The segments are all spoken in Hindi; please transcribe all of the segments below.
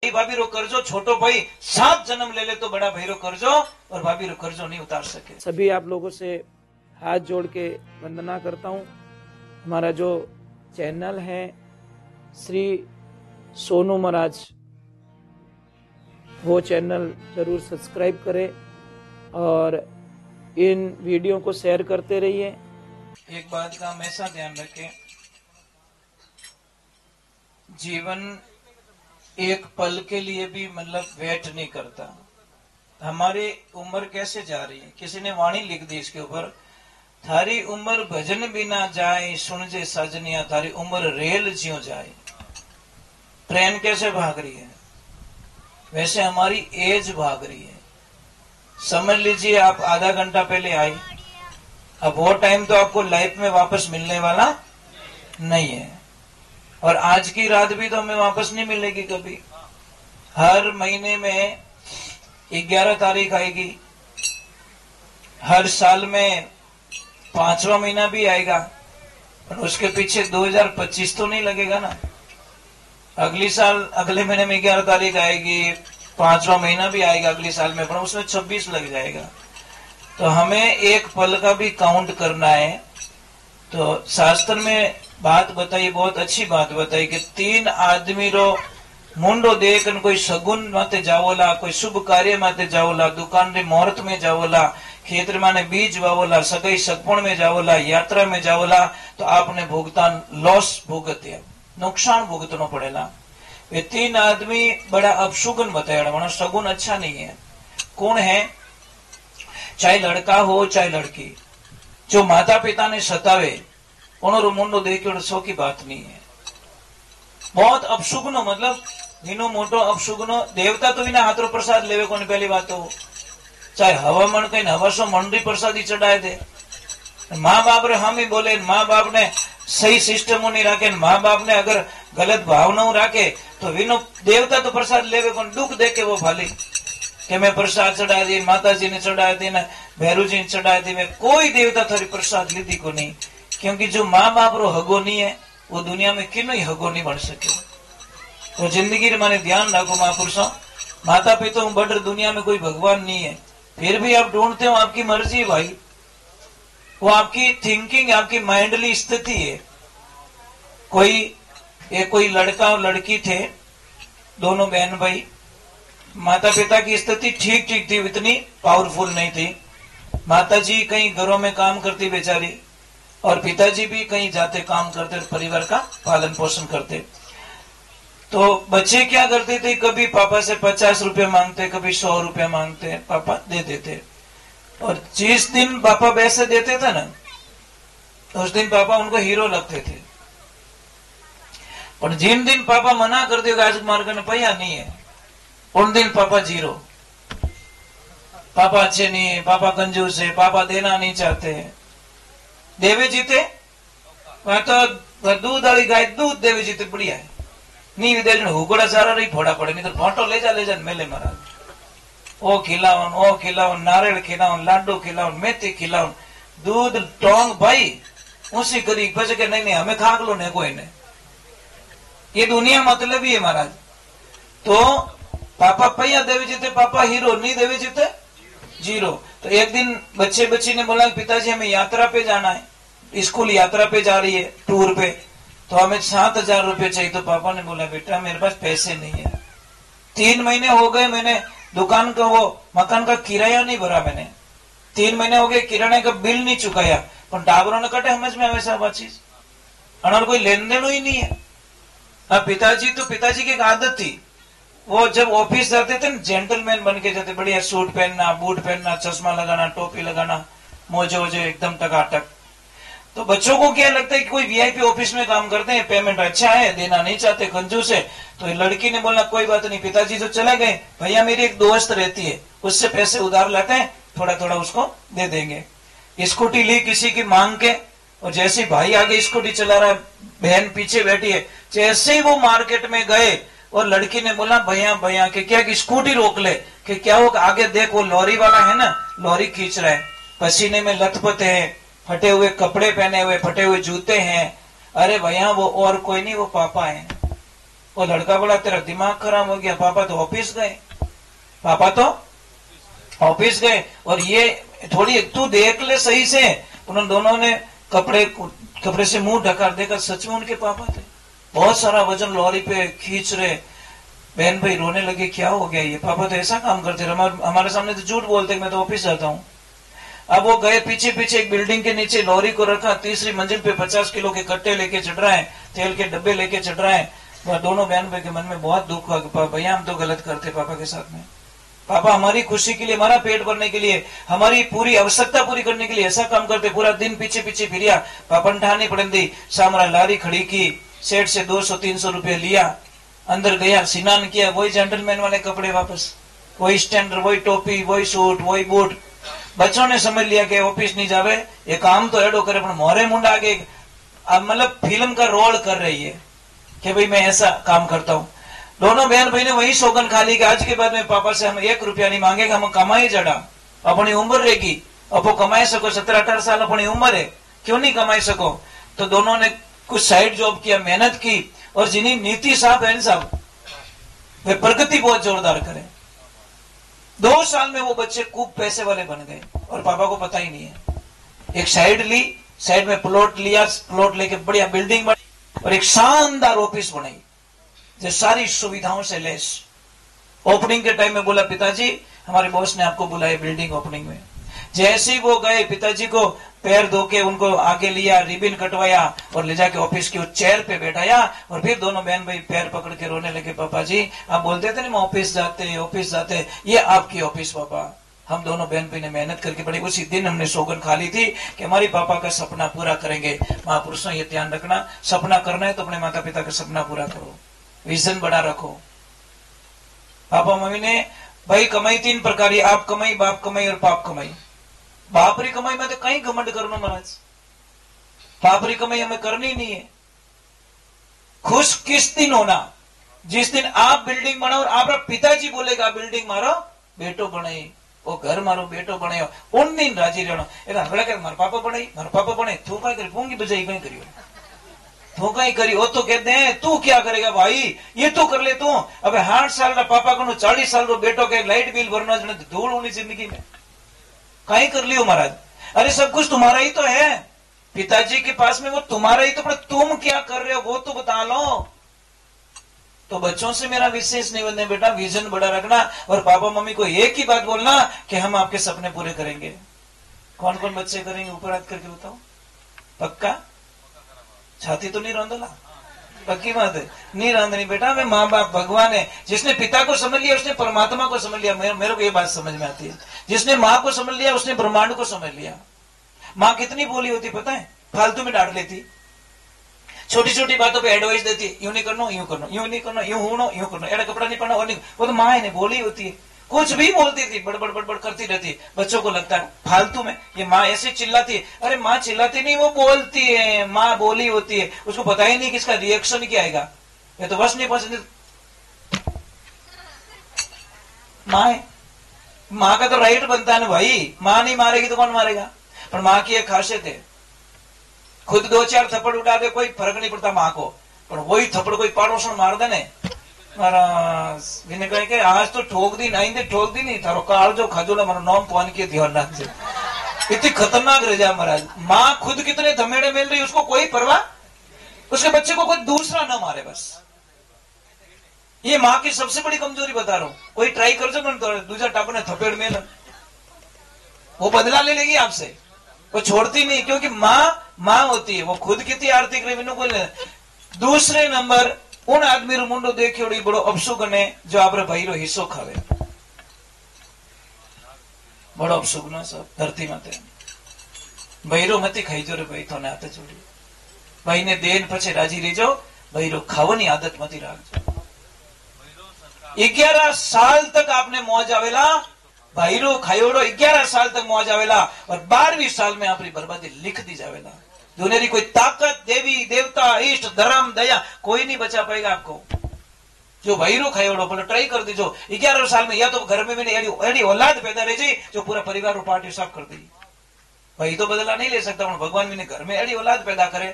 मोटी भाभी रो करजो, छोटो भाई 7 जन्म ले ले तो बड़ा भाई रो करजो और भाभी रो करजो नहीं उतार सके। सभी आप लोगों से हाथ जोड़ के वंदना करता हूँ। हमारा जो चैनल है श्री सोनू महाराज, वो चैनल जरूर सब्सक्राइब करें और इन वीडियो को शेयर करते रहिए। एक बात का हमेशा ध्यान रखें, जीवन एक पल के लिए भी मतलब वेट नहीं करता। हमारी उम्र कैसे जा रही है, किसी ने वाणी लिख दी इसके ऊपर, थारी उम्र भजन बिना जाए सुन जे सजनिया, थारी उम्र रेल ज्यों जाए। ट्रेन कैसे भाग रही है, वैसे हमारी एज भाग रही है। समझ लीजिए आप आधा घंटा पहले आई, अब वो टाइम तो आपको लाइफ में वापस मिलने वाला नहीं है, और आज की रात भी तो हमें वापस नहीं मिलेगी कभी। हर महीने में 11 तारीख आएगी, हर साल में 5वां महीना भी आएगा, और उसके पीछे 2025 तो नहीं लगेगा ना। अगली साल अगले महीने में 11 तारीख आएगी, 5वां महीना भी आएगा अगले साल में, पर उसमें 26 लग जाएगा। तो हमें एक पल का भी काउंट करना है। तो शास्त्र में बात बताई, बहुत अच्छी बात बताई कि 3 आदमी रो मुंडो देखन, कोई सगुन माते जावोला, कोई शुभ कार्य माते जावोला, दुकान रे मुहूर्त में जावोला, खेतर माने बीज वावोला, सगाई सगपण में जावोला, यात्रा में जावोला, तो आपने भुगतान लॉस भुगते, नुकसान भुगतनो पड़ेला। ये 3 आदमी बड़ा अपशुगन बताया, वरना सगुन अच्छा नहीं है। कौन है? चाहे लड़का हो चाहे लड़की, जो माता पिता ने सतावे उन्होंने मुंडो देखियो सो की बात नहीं है। बहुत अपशुगनो, मतलब नीनो मोटो अपशुगनो। देवता तो इना हाथरो प्रसाद लेवे कोनी, पहली बात तो चाहे हवामन कहीं हवासो मंडी प्रसादी चढ़ाए दे। माँ बाप रे हम ही बोले, माँ बाप ने सही सिस्टमों नहीं राखे, माँ बाप ने अगर गलत भावनाओं राखे तो विनो देवता तो प्रसाद लेवे कोनी, दुख देके वो भाली कि मैं प्रसाद चढ़ाई दी, माता जी ने चढ़ाई दी, ना भैरू जी ने चढ़ाई दी, मैं कोई देवता थारी प्रसाद लीधी को नहीं। क्योंकि जो माँ बाप रो हगो नहीं है वो दुनिया में किनो ही हगो नहीं बन सके। तो जिंदगी माने ध्यान रखो महापुरुषों, माता पिता हूँ बड़ दुनिया में कोई भगवान नहीं है, फिर भी आप ढूंढते हो, आपकी मर्जी है भाई, वो आपकी थिंकिंग, आपकी माइंडली स्थिति है। कोई लड़का और लड़की थे, दोनों बहन भाई, माता पिता की स्थिति ठीक ठीक थी, इतनी पावरफुल नहीं थी। माता जी कहीं घरों में काम करती बेचारी, और पिताजी भी कहीं जाते काम करते, परिवार का पालन पोषण करते। तो बच्चे क्या करते थे, कभी पापा से 50 रुपए मांगते, कभी 100 रुपए मांगते, पापा दे देते। और जिस दिन पापा पैसे देते थे ना, उस दिन पापा उनको हीरो लगते थे। और जिन दिन पापा मना कर दिया आज मार्ग पैया नहीं है, उन दिन पापा जीरो, पापा अच्छे नहीं है, पापा कंजूस है, पापा देना नहीं चाहते। देवे जीते वहां तो दूध वाली गाय दूध देवे जीते बढ़िया है, नहीं विदेश में हुकड़ा सारा रही फोड़ा पड़े, नहीं तो फोटो ले जा मेले महाराज, ओ खिलावन, नारियल खिलावन, लाडू खिलावन, मेथी खिलावन, दूध टोंग भाई उसी करी बच के नहीं हमें खाक लो ने कोई ने, ये दुनिया मतलब ही है महाराज। तो पापा पैया देवे जीते, पापा हीरो, नहीं देवे जीते जीरो। तो एक दिन बच्ची ने बोला पिताजी हमें यात्रा पे जाना है, स्कूल यात्रा पे जा रही है, टूर पे, तो हमें 7,000 रुपए चाहिए। तो पापा ने बोला बेटा मेरे पास पैसे नहीं है, 3 महीने हो गए मैंने दुकान का वो मकान का किराया नहीं भरा, मैंने 3 महीने हो गए किराने का बिल नहीं चुकाया, पर टाबरों ने कटे समझ में आवे सब चीज, और कोई लेन देन ही नहीं है। अब पिताजी की एक आदत थी, वो जब ऑफिस जाते थे ना जेंटलमैन बन के जाते, बढ़िया सूट पहनना, बूट पहनना, चश्मा लगाना, टोपी लगाना, मोजे वोजे एकदम टकाटक। तो बच्चों को क्या लगता है कि कोई वीआईपी ऑफिस में काम करते हैं, पेमेंट अच्छा है, देना नहीं चाहते, कंजूस है। तो लड़की ने बोला कोई बात नहीं, पिताजी तो चले गए, भैया मेरी एक दोस्त रहती है, उससे पैसे उधार लाते हैं, थोड़ा थोड़ा उसको दे देंगे। स्कूटी ली किसी की मांग के, और जैसे भाई आगे स्कूटी चला रहा है, बहन पीछे बैठी है, जैसे ही वो मार्केट में गए और लड़की ने बोला भैया कि क्या कि स्कूटी रोक ले, कि क्या हो आगे देख, वो लॉरी वाला है ना, लॉरी खींच रहा है, पसीने में लथपथ है, फटे हुए कपड़े पहने हुए, फटे हुए जूते हैं। अरे भैया वो और कोई नहीं, वो पापा है, वो लड़का बोला तेरा दिमाग खराब हो गया, पापा तो ऑफिस गए, पापा तो ऑफिस गए, और ये थोड़ी तू देख ले सही से। उन्होंने दोनों ने कपड़े से मुंह ढका, देखा सच में उनके पापा थे। बहुत सारा वजन लॉरी पे खींच रहे। बहन भाई रोने लगे, क्या हो गया, ये पापा तो ऐसा काम करते, हमारे सामने तो झूठ बोलते मैं तो ऑफिस जाता हूँ। अब वो गए पीछे पीछे एक बिल्डिंग के नीचे लॉरी को रखा, तीसरी मंजिल पे 50 किलो के कट्टे लेके चढ़ रहा है, तेल के डब्बे लेके चढ़ रहा है। वह दोनों बहन भाई के मन में बहुत दुख हुआ कि भैया हम तो गलत करते पापा के साथ में। पापा हमारी खुशी के लिए, हमारा पेट भरने के लिए, हमारी पूरी आवश्यकता पूरी करने के लिए ऐसा काम करते। पूरा दिन पीछे पीछे फिरिया, पापा ने ठानी पड़ी, सामरा लारी खड़ी की, सेठ से 200-300 रुपये लिया, अंदर गया, स्नान किया, वही जेंटलमैन वाले कपड़े वापस, वही स्टैंडर्ड, वही टोपी, वही सूट, वही बूट। बच्चों ने समझ लिया कि ऑफिस नहीं जावे, ये काम तो एडो करे, पर मोरे मुंडा आगे मतलब फिल्म का रोल कर रही है कि भाई मैं ऐसा काम करता हूँ। दोनों बहन भाई ने वही सौगन खा ली कि आज के बाद में पापा से हम 1 रुपया नहीं मांगेगा, हम कमाई जड़ा, अपनी उम्र रहेगी, अब वो कमाई सको, 17-18 साल अपनी उम्र है, क्यों नहीं कमाई सको। तो दोनों ने कुछ साइड जॉब किया, मेहनत की, और जिन्हीं नीति साहब है साहब, वे प्रगति बहुत जोरदार करें। 2 साल में वो बच्चे खूब पैसे वाले बन गए और पापा को पता ही नहीं है। एक साइड ली, साइड में प्लॉट लिया, प्लॉट लेके बढ़िया बिल्डिंग बनी और एक शानदार ऑफिस बनाई जो सारी सुविधाओं से लेस। ओपनिंग के टाइम में बोला पिताजी हमारे बॉस ने आपको बुलाया बिल्डिंग ओपनिंग में। जैसे ही वो गए, पिताजी को पैर धो के उनको आगे लिया, रिबन कटवाया और ले जाके ऑफिस की चेयर पे बैठाया, और फिर दोनों बहन भाई पैर पकड़ के रोने लगे, पापा जी आप बोलते थे ना मैं ऑफिस जाते, ये आपकी ऑफिस पापा। हम दोनों बहन भाई ने मेहनत करके पढ़ी। उसी दिन हमने सौगंध खा ली थी कि हमारी पापा का सपना पूरा करेंगे। महापुरुषों ये ध्यान रखना, सपना करना है तो अपने माता पिता का सपना पूरा करो, विजन बड़ा रखो। पापा मम्मी ने भाई कमाई 3 प्रकार, आप कमाई, बाप कमाई और पाप कमाई। बाप री कमाई में तो कहीं घमंड करना महाराज, बाप री कमाई हमें करनी नहीं है। खुश किस दिन होना, जिस दिन आप बिल्डिंग बनाओ और आपका पिताजी बोलेगा बिल्डिंग मारो बेटो बनाई, वो घर मारो बेटो बनायो, उन दिन राजी रहना। एला हगड़ा कर मार पापा बने तू काय करी, पूंगी बजाई कहीं करियो, तू कहीं करी, वो तो कहते हैं तू क्या करेगा भाई, ये तो कर ले तू। अब 60 साल का पापा को 40 साल रो बेटो के लाइट बिल भरना धूल होनी जिंदगी में, कहीं कर लियो महाराज। अरे सब कुछ तुम्हारा ही तो है, पिताजी के पास में वो तुम्हारा ही तो, पर तुम क्या कर रहे हो वो तो बता लो। तो बच्चों से मेरा विशेष निवेदन है बेटा, विजन बड़ा रखना और पापा मम्मी को एक ही बात बोलना कि हम आपके सपने पूरे करेंगे। कौन कौन बच्चे करेंगे ऊपर हाथ करके बताओ, पक्का? छाती तो नहीं रौंदला, पक्की बात है, नहीं रौंदनी बेटा। मैं माँ बाप भगवान है, जिसने पिता को समझ लिया उसने परमात्मा को समझ लिया। मेरे को ये बात समझ में आती है, जिसने माँ को समझ लिया उसने ब्रह्मांड को समझ लिया। माँ कितनी बोली होती पता है, फालतू में डांट लेती, छोटी छोटी बातों पे एडवाइस देती, यूं नहीं करना, यूं करना, यूं नहीं करना, यूं होना, यूं करना, एड़ा कपड़ा नहीं पहना, और नहीं। वो तो माँ ने बोली होती है, कुछ भी बोलती थी, बड़बड़ बड़बड़ करती रहती। बच्चों को लगता है फालतू में ये माँ ऐसे चिल्लाती है। अरे माँ चिल्लाती नहीं, वो बोलती है, माँ बोली होती है, उसको पता ही नहीं कि इसका रिएक्शन क्या आएगा। ये तो बस नहीं पसंद, माँ है, माँ का तो राइट बनता है ना भाई, माँ नहीं मारेगी तो कौन मारेगा। पर माँ की एक खासियत है, खुद 2-4 थप्पड़ उठा दे कोई फर्क नहीं पड़ता माँ को, पर वही थप्पड़ कोई पाड़ोसन मार दे ने महाराज कहे कि आज तो ठोक दी, नहीं ठोक दी नहीं, थारो काल जो खजोला मारो नाम कौन के ध्यान रख, इतनी खतरनाक रह जा महाराज। माँ खुद कितने धमेड़े मिल रही, उसको कोई परवाह, उसके बच्चे को कोई दूसरा ना मारे बस। ये माँ की सबसे बड़ी कमजोरी बता रहा हूं। कोई ट्राई कर जो दूसरा टापू ने थपेड़ में वो बदला ले लेगी आपसे, वो छोड़ती नहीं, क्योंकि माँ होती है, वो खुद कितनी आर्थिक रेवेन्यू को ले। दूसरे नंबर उन आदमी रो मुंडो देखियो बड़ो अफसुक ने जो आपरे भाई रो हिस्सो खावे, बड़ो अफसुक ना सब धरती माते भाई रो मती खाई जो रे भाई तो ने हाथे जोड़ी, भाई ने देन पछे राजी रही जाओ, भाई रो खावनी आदत मती राखजो। 11 साल तक आपने मौज आवेला, भाई रो खायोड़ो 11 साल तक मौज आवेला, और 12वीं साल में आपकी बर्बादी लिख दी जावेला। दुनिया की कोई ताकत, देवी देवता, इष्ट, धर्म, दया कोई नहीं बचा पाएगा आपको। जो भैरो खायोड़ो बोले ट्राई कर दीजो 11 साल में, या तो घर में मैंने एडी औलाद पैदा रह जाए जो पूरा परिवार को पार्टी साफ कर दी। भाई तो बदला नहीं ले सकता, भगवान मैंने घर में एडी औलाद पैदा करे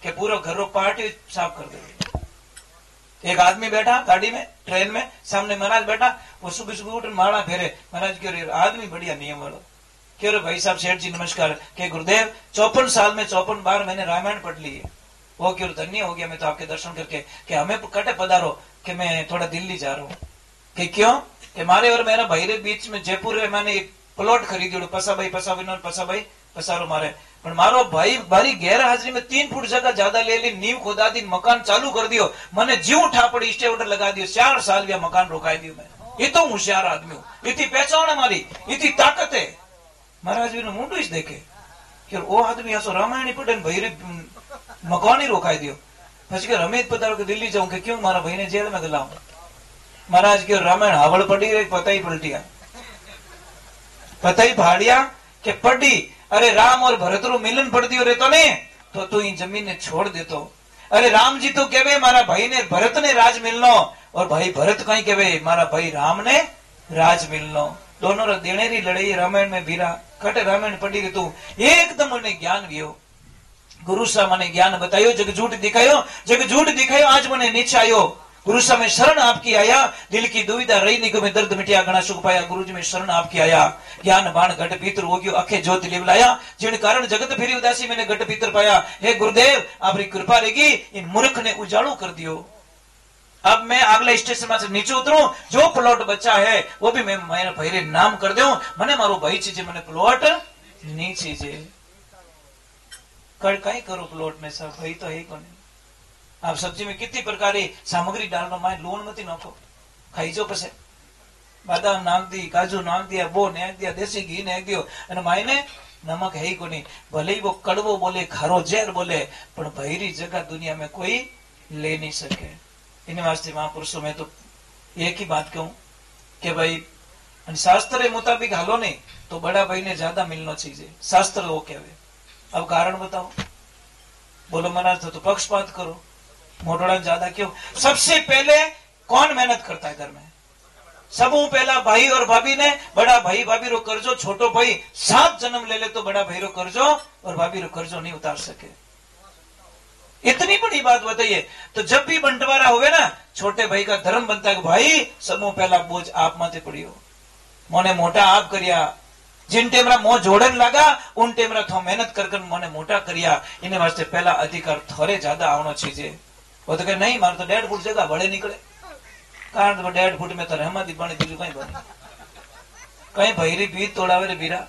कि पूरा घर पार्टी साफ कर दे। एक आदमी बैठा गाड़ी में, ट्रेन में, सामने महाराज बैठा, वो सुबह सुबह उठ माड़ा फेरे। महाराज क्यों रे आदमी बढ़िया नियम वालो, क्यों रे भाई साहब सेठ जी नमस्कार, के गुरुदेव 54 साल में 54 बार मैंने रामायण पढ़ ली है। वो क्यों धन्य हो गया मैं तो आपके दर्शन करके, कि हमें कटे पधारो, कि मैं थोड़ा दिल्ली जा रहा हूँ। कि क्यों, कि मारे और मेरा भाई रे बीच में जयपुर में मैंने एक प्लॉट खरीदी, पसाभाई पसारो मारे, पर मारो भाई बारी गैर हाजरी में 3 फुट जगह ज्यादा ले ली, नींव खोदा दी, मकान चालू कर दियो, मैंने जीव उठा पड़ी, स्टे ऑर्डर लगा दियो, 4 साल भी मकान रोकाई दियो। मैं ये तो होशियार आदमी हूँ, इतनी पहचान हमारी, इतनी ताकत है। महाराज जी ने मुंडू इस देखे कि वो आदमी ऐसा रामायण ही पढ़े भाई रे मकान ही रोकाई दियो। પછી કે રમેશ પધારો કે દિલ્હી જાઉં, કે क्यों મારા ભાઈને જેલ में ગલાऊं। महाराज के रामायण हावड़ पड़ी रे, पता ही पलटिया, पता ही फाड़िया के पड़ी। अरे राम और भरत रो मिलन पड़ दियो रे तो ने, तो तू इन जमीन ने छोड़ देतो। अरे राम जी तो कहवे मारा भाई ने भरत ने राज मिलनो, और भाई भरत कहीं कहवे मारा भाई राम ने राज मिलनो। दोनों रा देनेरी लड़ाई रामायण में भीरा कटे रामायण पड़ी रे तू एकदम उन्हें ज्ञान वियो। गुरु साहब मैंने ज्ञान बतायो, जग झूठ दिखायो, आज मैंने नीचे आयो। गुरु साहब में शरण आपकी आया, दिल की दुविधा रही निगो में दर्द मिटिया, घना सुख पाया। गुरु जी में शरण आपकी आया, ज्ञान बाण घट पीतर हो गयो, अखे ज्योति लिवलाया, जिन कारण जगत फिरी उदासी मैंने घट पीतर पाया। हे गुरुदेव आपकी कृपा रहेगी, इन मूर्ख ने उजाड़ू कर दियो। अब मैं अगले स्टेशन में से नीचे उतरूं, जो प्लॉट बचा है वो भी मैं मेरे भाई नाम कर दूं, मने मारो भाई चीजे मैंने प्लॉट नहीं चीजे कहीं करो प्लॉट में सब भाई तो है कौन। आप सब्जी में कितनी प्रकार की सामग्री डालना, माए लूण मत नाखो, खाई जो पसे बादाम नाख दी, काजू नाख दिया, वो नाख दिया, देसी घी नाख दियो, अने माए ने नमक है ही कोनी। भले ही वो कड़वो बोले, खारो जहर बोले, पर भैरी जगह दुनिया में कोई ले नहीं सके। इन वास्ते महापुरुषों में तो एक ही बात कहूं कि भाई शास्त्र मुताबिक हालो नहीं तो बड़ा भाई ने ज्यादा मिलना चाहिए, शास्त्र वो कहवे। अब कारण बताओ, बोलो महाराज तो पक्षपात करो, मोटोड़ा ज्यादा क्यों। सबसे पहले कौन मेहनत करता है घर में, सबू पहला भाई और भाभी ने। बड़ा भाई भाभी रो कर्जो, छोटो भाई 7 जन्म ले ले तो बड़ा भाई रो कर्जो और भाभी रो कर्जो नहीं उतार सके। इतनी बड़ी बात बताइए। तो जब भी बंटवारा होवे ना, छोटे भाई का धर्म बनता है कि भाई सबू पहला बोझ आप माथे पड़ियो, मोने मोटा आप करिया, जिन टेमरा मोह जोड़न लगा उन टेमरा थो मेहनत कर मोने मोटा करिया। इने वास्ते पहला अधिकार थोड़े ज्यादा आवनो चाहिए। वो तो कहे नहीं मार तो 1.5 फुट जगह बड़े निकले, कारण तो 1.5 फुट में तो रहमती बने, बीजू कहीं बने, कहीं भैरी बीज तोड़ावे रे बीरा,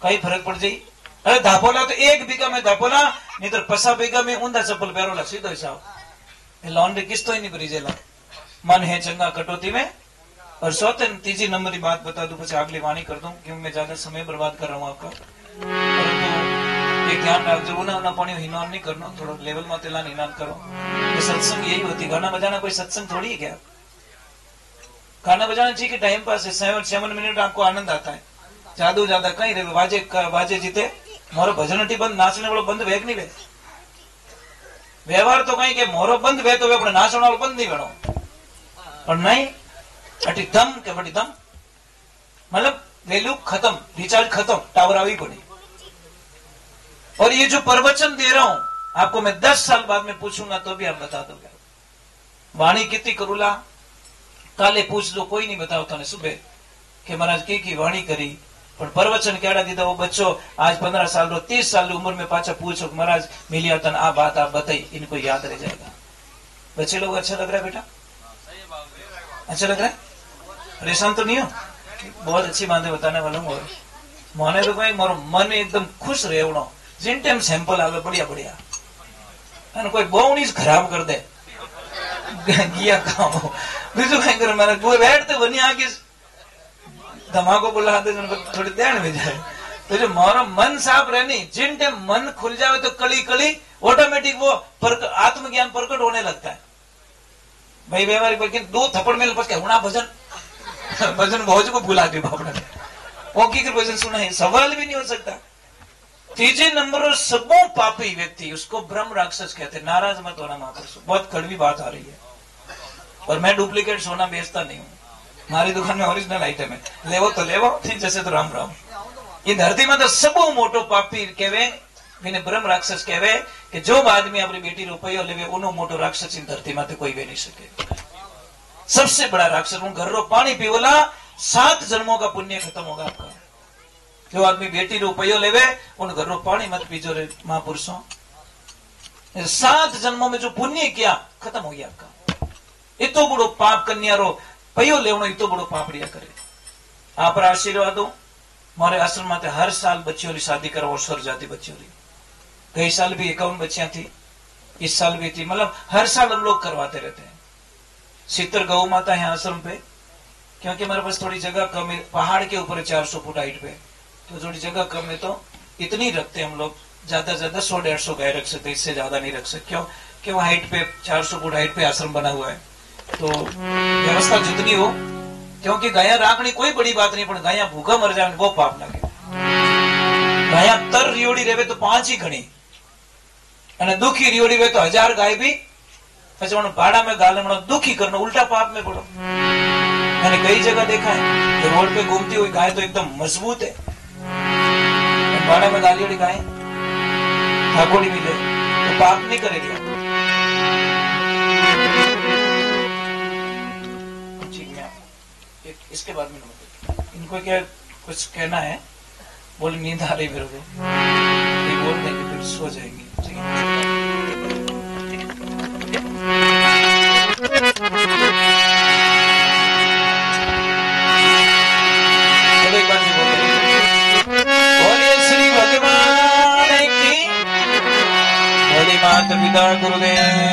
कहीं फर्क पड़ जाई। अरे धापोला तो 1 बीघा में धापोला, नहीं तो 50 बीघा में ऊंधा चप्पल पैरोला, सीधो हिसाब। लॉन्ड्री किस्त तो ही नहीं भरी जेला। मन है चंगा कटौती में। और सौतन तीजी नंबर की बात बता दूं, પછી अगली वाणी कर दूं, क्योंकि मैं ज्यादा समय बर्बाद कर रहा हूं आपका। परंतु एक ध्यान रखो, उना पानी हिनान नहीं करना, थोड़ा लेवल में तेला हिनान करो। ये सत्संग यही होती, गाना बजाना कोई सत्संग थोड़ी है क्या। गाना बजाना चाहिए कि टाइम पास है, 7 मिनट आपको आनंद आता है, जादू ज्यादा कहीं रे। वाजे जीते मोरो भजन टी बंद, नाचने वालों बंद वेग नहीं वे। व्यवहार तो कहीं के मोरो बंद वे तो वे अपने नाचने वालों बंद नहीं बनो, और नहीं अटी दम के बड़ी दम, मतलब वैल्यू खत्म, रिचार्ज खत्म, टावर आई पड़ी। और ये जो प्रवचन दे रहा हूं आपको मैं 10 साल बाद में पूछूंगा तो भी आप बता दोगे। वाणी कितनी करूला काले पूछ लो, कोई नहीं बताओ ने सुबह कि महाराज की वाणी करी, पर प्रवचन क्या दीदा वो बच्चों आज 15 साल रो 30 साल की उम्र में पाचा पूछो महाराज मिलिया तन आ बात आप बताई, इनको याद रह जाएगा। बच्चे लोग अच्छा लग रहा है बेटा, अच्छा लग रहा है, परेशान तो नहीं हो। बहुत अच्छी बातें बताने वाला हूँ। मोने तो कोई मोरो मन एकदम खुश रेवड़ो, जिन टाइम सैंपल आवे बढ़िया बढ़िया, અને કોઈ બહુ ની ખરાબ कर दे गया काम बीजू कहीं करे मारे वो बैठते बनी आके धमाको बुला दे थोड़ी देर में जाए। तो जो मारो मन साफ रहनी, जिन टाइम मन खुल जावे तो कली कली ऑटोमेटिक वो आत्मज्ञान प्रकट होने लगता है। भाई व्यवहारिक पर 2 थप्पड़ मेल पस के हुना भजन भजन भोज को भुला दियो बापड़ा ने, वो की कर भजन सुना है, सवाल भी नहीं हो सकता। तीजे नंबर सबो पापी व्यक्ति उसको ब्रह्म राक्षस कहते हैं। नाराज मत होना महापुरुष, बहुत कड़वी बात आ रही है। और मैं डुप्लीकेट सोना बेचता नहीं हूँ, हमारी दुकान में ओरिजिनल आइटम है, लेवो तो लेवो, ठीक जैसे तो राम राम। ये धरती में तो सबो मोटो पापी कहवे, बिने ब्रह्म राक्षस कहवे कि जो आदमी अपनी बेटी रुपयो लेवे उनो मोटो राक्षस इन धरती माते कोई भी नहीं सके। सबसे बड़ा राक्षस उन घर रो पानी पीवला 7 जन्मों का पुण्य खत्म होगा आपका। जो आदमी बेटी रुपयो लेवे उन घर रो पानी मत पीजो रे महापुरुषों, 7 जन्मों में जो पुण्य किया खत्म हो गया आपका। इतो बड़ो पाप कन्या रो पयो लेवनो इतो बड़ो पापड़िया करे। आप आशीर्वाद दो मारे आश्रम में हर साल बच्चियों की शादी करो, स्वर जाति बच्चियों की। गई साल भी 51 बच्चियां थी, इस साल भी थी, मतलब हर साल हम लोग करवाते रहते हैं। 70 गौ माता है आश्रम पे, क्योंकि हमारे पास थोड़ी जगह कम है, पहाड़ के ऊपर 400 फुट हाइट पे, तो थोड़ी जगह कम है, तो इतनी रखते हम लोग। ज्यादा 100-150 गाय रख सकते, इससे ज्यादा नहीं रख सकते। क्यों? कि वो हाइट पे 400 फुट हाइट पे आश्रम बना हुआ है, तो व्यवस्था जितनी हो, क्योंकि गाया राखनी कोई बड़ी बात नहीं, पर गाया भूखा मर जाए वो पाप लगे। गाया तर रियोड़ी रहे तो 5 ही घनी, दुखी रियोड़ी रहे तो 1000 गाय भी अच्छा भाड़ा में गाले दुखी करना, उल्टा पाप में पड़ो। मैंने कई जगह देखा है, रोड पे घूमती हुई गाय तो एकदम मजबूत है, भाड़ा में गाली वाली गाय ठाकोड़ी मिले तो पाप नहीं करेगी। इसके बाद में इनको क्या कुछ कहना है, बोले नींद आ रही मेरे को, ये बोल देंगे फिर सो जाएंगे। ठीक है, चलो एक बार बोलिए श्री भगवान की, बोली माता पिता गुरुदेव